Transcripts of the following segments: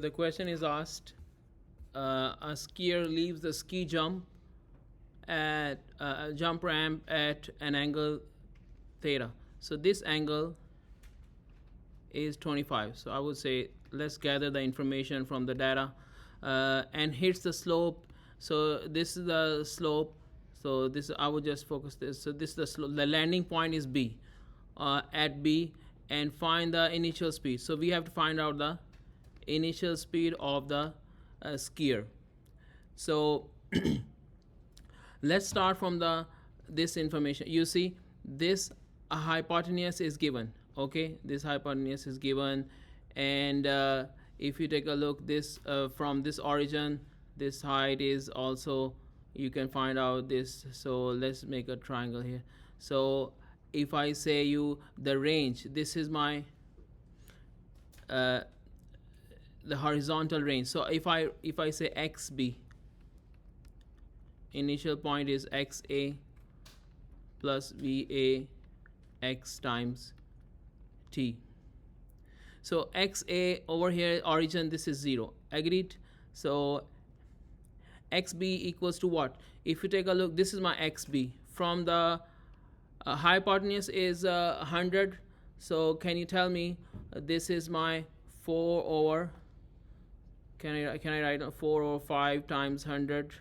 The question is asked, a skier leaves the ski jump at a jump ramp at an angle theta. So this angle is 25. So I would say let's gather the information from the data, and hits the slope. So this is the slope. So this I would just focus this. So this is the slope. The landing point is B, at B, and find the initial speed. So we have to find out the initial speed of the skier. So let's start from the this information. You see this hypotenuse is given. Okay, this hypotenuse is given, and if you take a look this from this origin, this height is also, you can find out this. So let's make a triangle here. So if I say you the range, this is my the horizontal range. So if I say xb, initial point is xa plus va x times t. So xa over here origin, this is 0. Agreed? So xb equals to what? If you take a look, this is my xb from the hypotenuse is 100. So can you tell me this is my 4 over, can I write 4 over 5 times 100,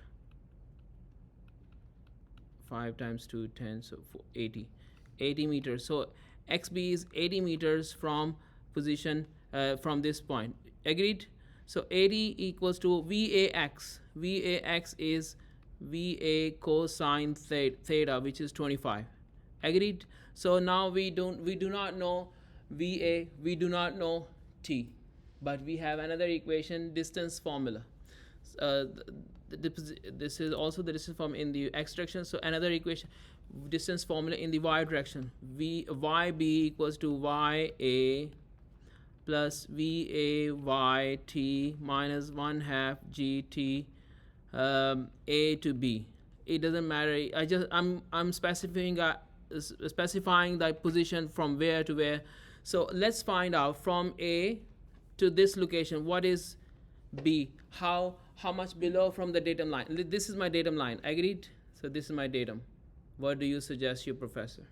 5 times 2 10, so 80 meters. So xb is 80 meters from position from this point. Agreed? So 80 equals to vax. Vax is va cosine theta, which is 25. Agreed? So now we do not know va, we do not know t, but we have another equation, distance formula. This is also the distance formula in the x direction. So another equation, distance formula in the y direction. Yb equals to ya plus vayt minus 1/2 gt a to b. It doesn't matter. I'm specifying the position from where to where. So let's find out from A to this location what is B. How much below from the datum line? This is my datum line. Agreed? So this is my datum. What do you suggest, your professor?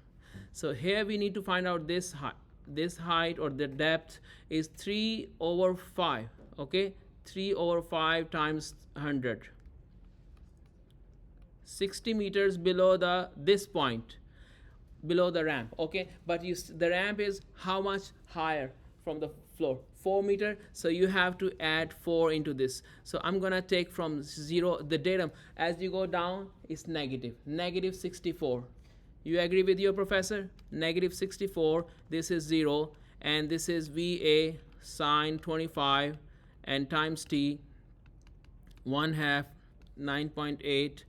So here we need to find out this height. This height or the depth is 3 over 5. Okay, 3 over 5 times 100. 60 meters below this point, below the ramp. Okay, but the ramp is how much higher from the floor? 4 meter. So you have to add 4 into this. So I'm gonna take from 0, the datum as you go down is negative 64. You agree with your professor? Negative 64. This is 0, and this is va sine 25 and times t 1/2 9.8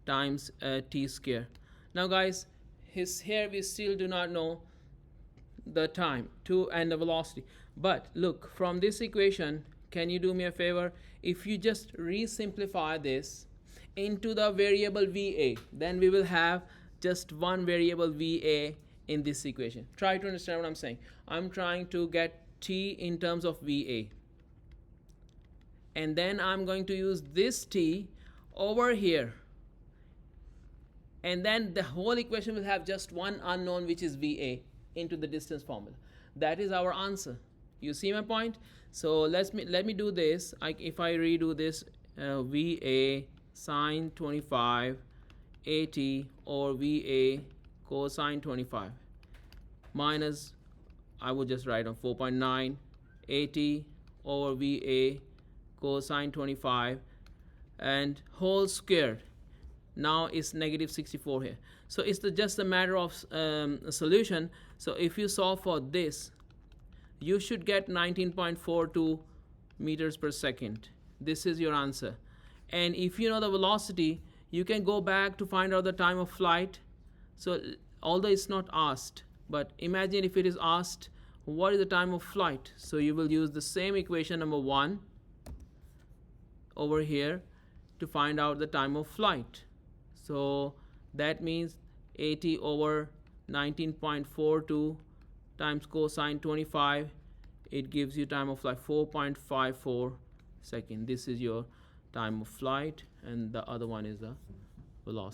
times t square. Now guys, here we still do not know the time and the velocity, but look from this equation, can you do me a favor? If you just re-simplify this into the variable va, then we will have just one variable va in this equation. Try to understand what I'm saying. I'm trying to get t in terms of va, and then I'm going to use this t over here, and then the whole equation will have just one unknown, which is va, into the distance formula. That is our answer. You see my point? So let me do this. If I redo this, va sine 25 at or va cosine 25 minus, I would just write on 4.9 at over va cosine 25 and whole squared. Now it's negative 64 here. So it's just a matter of solution. So if you solve for this, you should get 19.42 meters per second. This is your answer. And if you know the velocity, you can go back to find out the time of flight. So although it's not asked, but imagine if it is asked, what is the time of flight? So you will use the same equation number 1 over here to find out the time of flight. So that means 80 over 19.42 times cosine 25, it gives you time of flight 4.54 second. This is your time of flight, and the other one is the velocity.